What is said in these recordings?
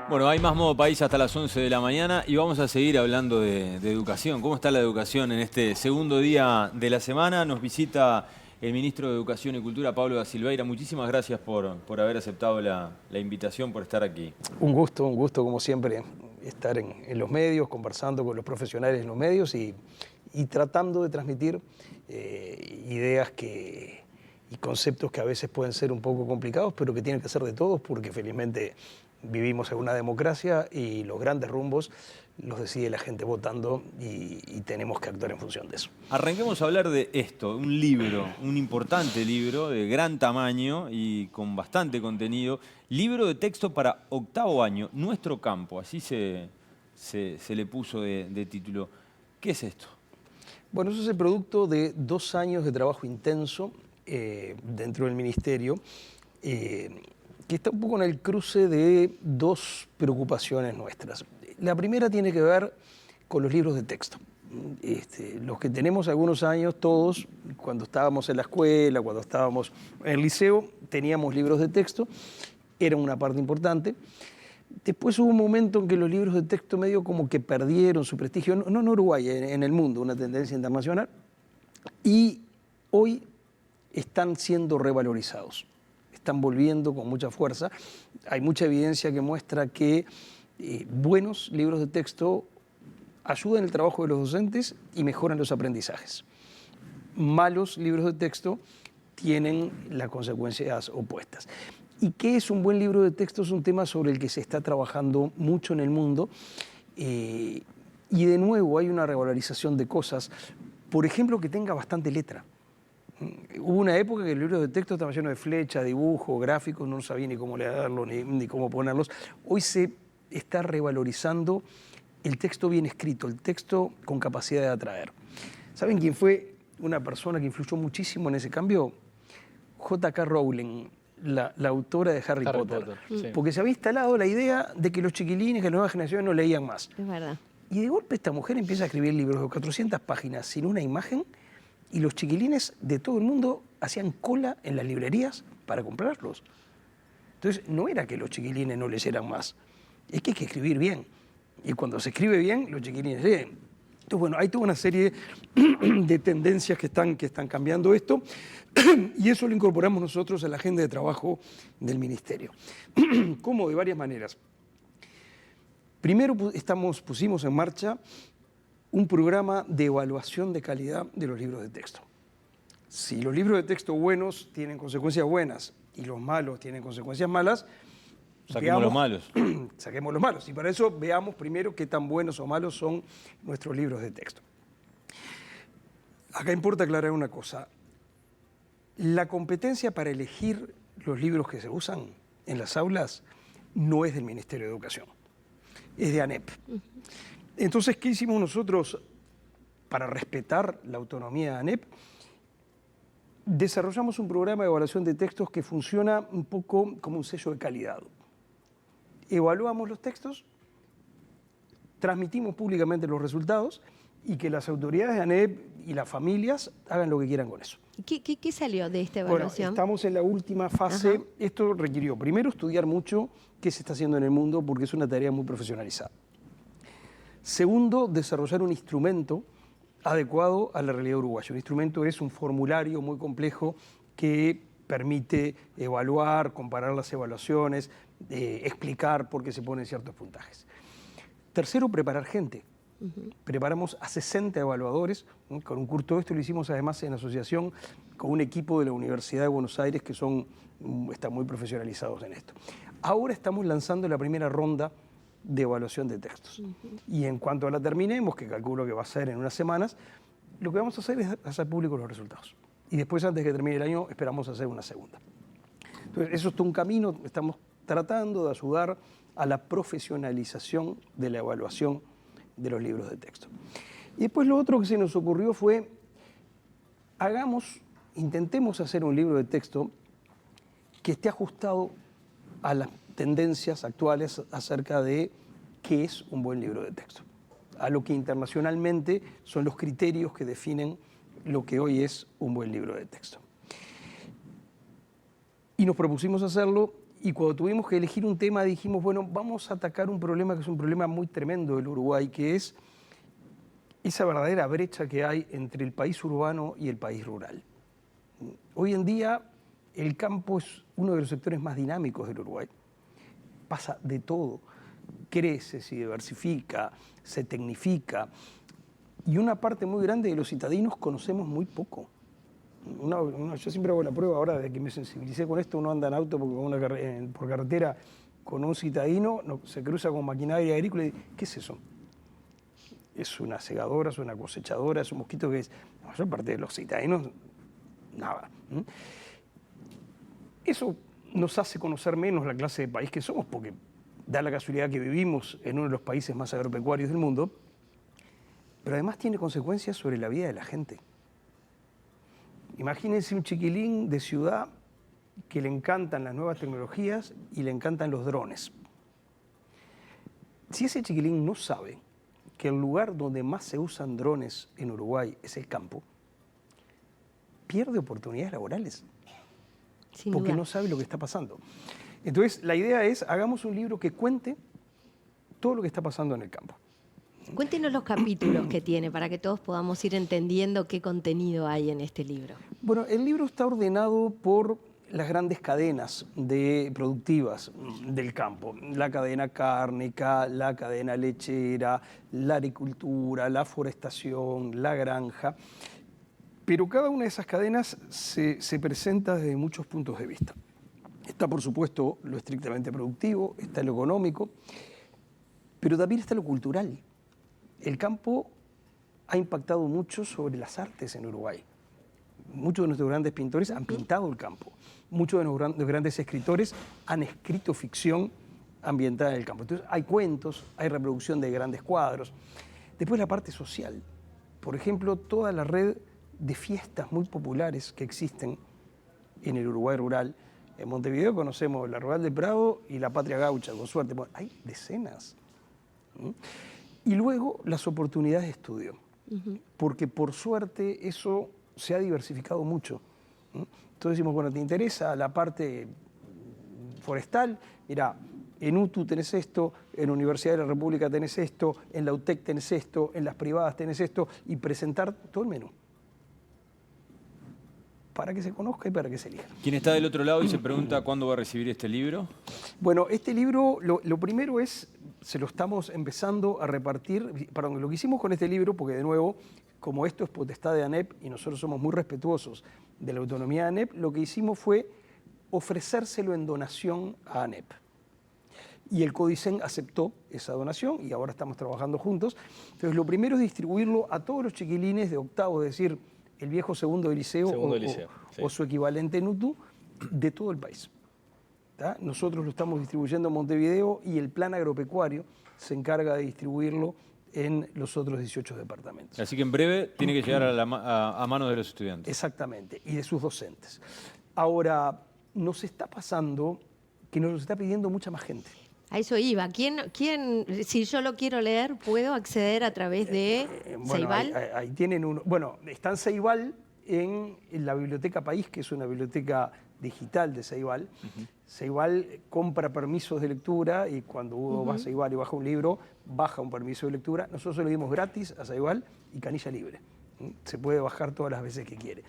Bueno, hay más Modo País hasta las 11 de la mañana y vamos a seguir hablando de educación. ¿Cómo está la educación en este segundo día de la semana? Nos visita el ministro de Educación y Cultura, Pablo da Silveira. Muchísimas gracias por haber aceptado la invitación, por estar aquí. Un gusto como siempre estar en los medios, conversando con los profesionales en los medios y tratando de transmitir ideas y conceptos que a veces pueden ser un poco complicados, pero que tienen que ser de todos porque felizmente vivimos en una democracia y los grandes rumbos los decide la gente votando y tenemos que actuar en función de eso. Arranquemos a hablar de esto, un libro, un importante libro de gran tamaño y con bastante contenido. Libro de texto para octavo año, Nuestro Campo, así se le puso de título. ¿Qué es esto? Bueno, eso es el producto de 2 años de trabajo intenso dentro del ministerio, que está un poco en el cruce de 2 preocupaciones nuestras. La primera tiene que ver con los libros de texto. Los que tenemos algunos años, todos, cuando estábamos en la escuela, cuando estábamos en el liceo, teníamos libros de texto, eran una parte importante. Después hubo un momento en que los libros de texto medio como que perdieron su prestigio, no en Uruguay, en el mundo, una tendencia internacional, y hoy están siendo revalorizados. Están volviendo con mucha fuerza. Hay mucha evidencia que muestra que buenos libros de texto ayudan el trabajo de los docentes y mejoran los aprendizajes. Malos libros de texto tienen las consecuencias opuestas. ¿Y qué es un buen libro de texto? Es un tema sobre el que se está trabajando mucho en el mundo y de nuevo hay una revalorización de cosas, por ejemplo, que tenga bastante letra. Hubo una época que el libro de texto estaba lleno de flechas, dibujos, gráficos, no sabía ni cómo leerlos ni cómo ponerlos. Hoy se está revalorizando el texto bien escrito, el texto con capacidad de atraer. ¿Saben quién fue una persona que influyó muchísimo en ese cambio? J.K. Rowling, la autora de Harry Potter. Sí. Porque se había instalado la idea de que los chiquilines, que las nuevas generaciones no leían más. Es verdad. Y de golpe esta mujer empieza a escribir libros de 400 páginas sin una imagen y los chiquilines de todo el mundo hacían cola en las librerías para comprarlos. Entonces, no era que los chiquilines no leyeran más, es que hay que escribir bien. Y cuando se escribe bien, los chiquilines leen. Entonces, bueno, hay toda una serie de tendencias que están cambiando esto y eso lo incorporamos nosotros a la agenda de trabajo del Ministerio. ¿Cómo? De varias maneras. Primero pusimos en marcha un programa de evaluación de calidad de los libros de texto. Si los libros de texto buenos tienen consecuencias buenas y los malos tienen consecuencias malas, Saquemos los malos. Saquemos los malos. Y para eso veamos primero qué tan buenos o malos son nuestros libros de texto. Acá importa aclarar una cosa. La competencia para elegir los libros que se usan en las aulas no es del Ministerio de Educación, es de ANEP. Entonces, ¿qué hicimos nosotros para respetar la autonomía de ANEP? Desarrollamos un programa de evaluación de textos que funciona un poco como un sello de calidad. Evaluamos los textos, transmitimos públicamente los resultados y que las autoridades de ANEP y las familias hagan lo que quieran con eso. ¿Qué salió de esta evaluación? Bueno, estamos en la última fase. Ajá. Esto requirió, primero, estudiar mucho qué se está haciendo en el mundo porque es una tarea muy profesionalizada. Segundo, desarrollar un instrumento adecuado a la realidad uruguaya. Un instrumento es un formulario muy complejo que permite evaluar, comparar las evaluaciones, explicar por qué se ponen ciertos puntajes. Tercero, preparar gente. Preparamos a 60 evaluadores, ¿no? Con un curso. Esto lo hicimos además en asociación con un equipo de la Universidad de Buenos Aires que están muy profesionalizados en esto. Ahora estamos lanzando la primera ronda de evaluación de textos. Y en cuanto la terminemos, que calculo que va a ser en unas semanas, lo que vamos a hacer es hacer públicos los resultados. Y después, antes que termine el año, esperamos hacer una segunda. Entonces, eso es todo un camino. Estamos tratando de ayudar a la profesionalización de la evaluación de los libros de texto. Y después lo otro que se nos ocurrió fue, intentemos hacer un libro de texto que esté ajustado a las tendencias actuales acerca de qué es un buen libro de texto, a lo que internacionalmente son los criterios que definen lo que hoy es un buen libro de texto. Y nos propusimos hacerlo Y cuando tuvimos que elegir un tema, dijimos, bueno, vamos a atacar un problema que es un problema muy tremendo del Uruguay, que es esa verdadera brecha que hay entre el país urbano y el país rural. Hoy en día, el campo es uno de los sectores más dinámicos del Uruguay. Pasa de todo. Crece, se diversifica, se tecnifica. Y una parte muy grande de los citadinos conocemos muy poco. Yo siempre hago la prueba ahora de que me sensibilicé con esto. Uno anda en auto por carretera con un citadino, se cruza con maquinaria agrícola y dice, ¿qué es eso? Es una segadora, es una cosechadora, es un mosquito que es... La mayor parte de los citadinos, nada. Eso nos hace conocer menos la clase de país que somos, porque da la casualidad que vivimos en uno de los países más agropecuarios del mundo, pero además tiene consecuencias sobre la vida de la gente. Imagínense un chiquilín de ciudad que le encantan las nuevas tecnologías y le encantan los drones. Si ese chiquilín no sabe que el lugar donde más se usan drones en Uruguay es el campo, pierde oportunidades laborales. Sin porque duda. no sabe lo que está pasando. Entonces, la idea es, hagamos un libro que cuente todo lo que está pasando en el campo. Cuéntenos los capítulos que tiene para que todos podamos ir entendiendo qué contenido hay en este libro. Bueno, el libro está ordenado por las grandes cadenas productivas del campo. La cadena cárnica, la cadena lechera, la agricultura, la forestación, la granja. Pero cada una de esas cadenas se presenta desde muchos puntos de vista. Está, por supuesto, lo estrictamente productivo, está lo económico, pero también está lo cultural. El campo ha impactado mucho sobre las artes en Uruguay. Muchos de nuestros grandes pintores han pintado el campo. Muchos de nuestros grandes escritores han escrito ficción ambientada en el campo. Entonces, hay cuentos, hay reproducción de grandes cuadros. Después la parte social. Por ejemplo, toda la red de fiestas muy populares que existen en el Uruguay rural. En Montevideo conocemos la Rural del Prado y la Patria Gaucha, con suerte. Bueno, hay decenas. Y luego las oportunidades de estudio, porque por suerte eso se ha diversificado mucho. Entonces decimos, bueno, ¿te interesa la parte forestal? Mirá, en UTU tenés esto, en la Universidad de la República tenés esto, en la UTEC tenés esto, en las privadas tenés esto, y presentar todo el menú para que se conozca y para que se elija. ¿Quién está del otro lado y se pregunta cuándo va a recibir este libro? Bueno, este libro, lo primero es, se lo estamos empezando a repartir, perdón, lo que hicimos con este libro, porque de nuevo, como esto es potestad de ANEP y nosotros somos muy respetuosos de la autonomía de ANEP, lo que hicimos fue ofrecérselo en donación a ANEP. Y el CODICEN aceptó esa donación y ahora estamos trabajando juntos. Entonces, lo primero es distribuirlo a todos los chiquilines de octavo, es decir, el viejo segundo de liceo, sí. o su equivalente en UTU, de todo el país. ¿Tá? Nosotros lo estamos distribuyendo en Montevideo y el plan agropecuario se encarga de distribuirlo en los otros 18 departamentos. Así que en breve tiene que llegar a manos de los estudiantes. Exactamente, y de sus docentes. Ahora, nos está pasando que nos lo está pidiendo mucha más gente. A eso iba. Si yo lo quiero leer, puedo acceder a través de Ceibal? Ahí tienen uno. Bueno, está en Ceibal, en la Biblioteca País, que es una biblioteca digital de Ceibal. Ceibal compra permisos de lectura y cuando uno va a Ceibal y baja un libro, baja un permiso de lectura. Nosotros se lo dimos gratis a Ceibal y canilla libre. Se puede bajar todas las veces que quiere.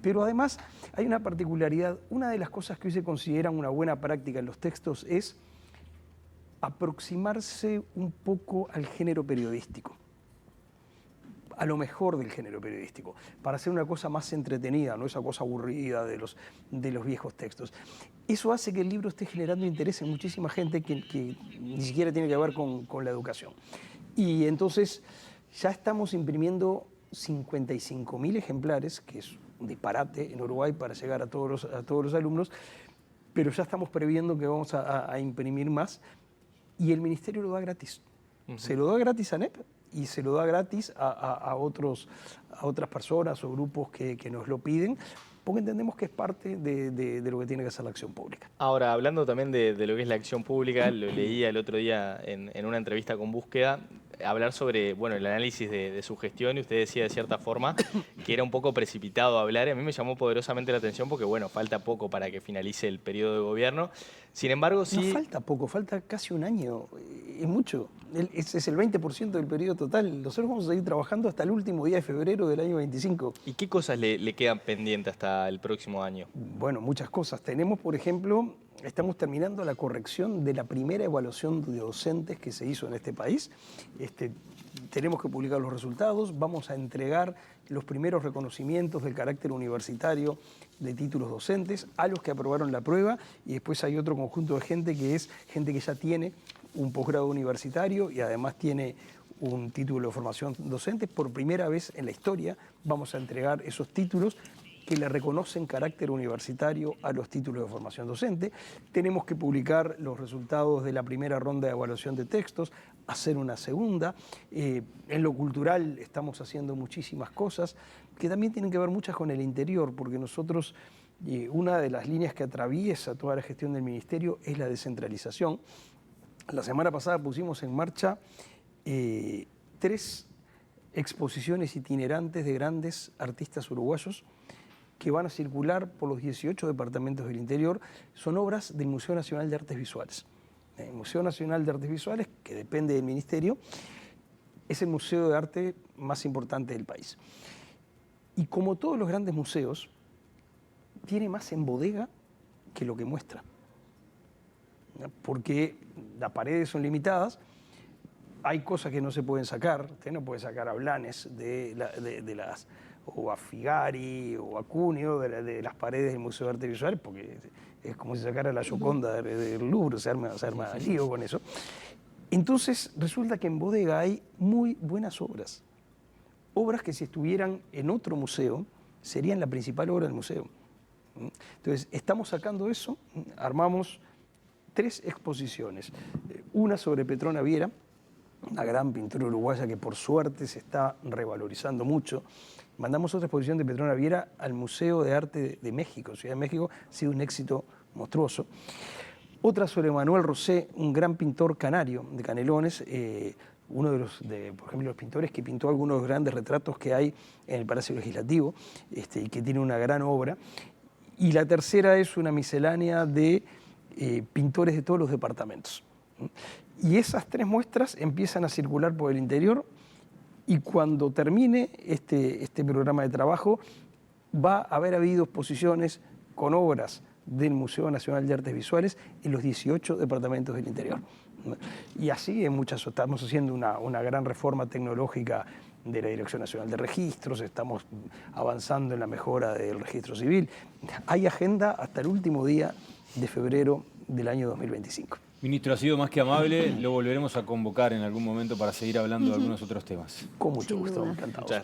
Pero además hay una particularidad. Una de las cosas que hoy se consideran una buena práctica en los textos es aproximarse un poco al género periodístico, a lo mejor del género periodístico, para hacer una cosa más entretenida, no esa cosa aburrida de los viejos textos. Eso hace que el libro esté generando interés en muchísima gente que ni siquiera tiene que ver con la educación. Y entonces ya estamos imprimiendo 55.000 ejemplares, que es un disparate en Uruguay para llegar a todos los alumnos, pero ya estamos previendo que vamos a imprimir más. Y el Ministerio lo da gratis. Se lo da gratis a ANEP y se lo da gratis a otras personas o grupos que nos lo piden, porque entendemos que es parte de lo que tiene que hacer la acción pública. Ahora, hablando también de lo que es la acción pública, lo leía el otro día en una entrevista con Búsqueda, hablar sobre, bueno, el análisis de su gestión, y usted decía de cierta forma que era un poco precipitado hablar, y a mí me llamó poderosamente la atención porque, bueno, falta poco para que finalice el periodo de gobierno. Sin embargo, No sí... falta poco, falta casi un año, es mucho. Es el 20% del periodo total. Nosotros vamos a seguir trabajando hasta el último día de febrero del año 25. ¿Y qué cosas le quedan pendientes hasta el próximo año? Bueno, muchas cosas. Tenemos, por ejemplo, estamos terminando la corrección de la primera evaluación de docentes que se hizo en este país. Tenemos que publicar los resultados, vamos a entregar los primeros reconocimientos del carácter universitario de títulos docentes a los que aprobaron la prueba, y después hay otro conjunto de gente que es gente que ya tiene un posgrado universitario y además tiene un título de formación docente. Por primera vez en la historia vamos a entregar esos títulos que le reconocen carácter universitario a los títulos de formación docente. Tenemos que publicar los resultados de la primera ronda de evaluación de textos, hacer una segunda. En lo cultural estamos haciendo muchísimas cosas que también tienen que ver muchas con el interior, porque nosotros, una de las líneas que atraviesa toda la gestión del ministerio es la descentralización. La semana pasada pusimos en marcha 3 exposiciones itinerantes de grandes artistas uruguayos que van a circular por los 18 departamentos del interior. Son obras del Museo Nacional de Artes Visuales. El Museo Nacional de Artes Visuales, que depende del ministerio, es el museo de arte más importante del país. Y como todos los grandes museos, tiene más en bodega que lo que muestra. Porque las paredes son limitadas, hay cosas que no se pueden sacar. Usted no puede sacar a Blanes o a Figari o a Cuneo de las paredes del Museo de Arte Visual, porque es como si sacara la Gioconda del Louvre, se arma lío con eso. Entonces resulta que en bodega hay muy buenas obras. Obras que si estuvieran en otro museo serían la principal obra del museo. Entonces estamos sacando eso, armamos 3 exposiciones. Una sobre Petrona Viera, una gran pintora uruguaya que por suerte se está revalorizando mucho. Mandamos otra exposición de Petrona Viera al Museo de Arte de México. Ciudad de México ha sido un éxito monstruoso. Otra sobre Manuel Rosé, un gran pintor canario de Canelones, uno de por ejemplo, los pintores que pintó algunos de los grandes retratos que hay en el Palacio Legislativo, y que tiene una gran obra. Y la tercera es una miscelánea de pintores de todos los departamentos. Y esas 3 muestras empiezan a circular por el interior, y cuando termine este programa de trabajo va a haber habido exposiciones con obras del Museo Nacional de Artes Visuales en los 18 departamentos del interior. Y así en muchas, estamos haciendo una gran reforma tecnológica de la Dirección Nacional de Registros, estamos avanzando en la mejora del registro civil. Hay agenda hasta el último día de febrero del año 2025. Ministro, ha sido más que amable, lo volveremos a convocar en algún momento para seguir hablando de algunos otros temas. Con mucho Sin gusto, duda. encantado. Muchas gracias.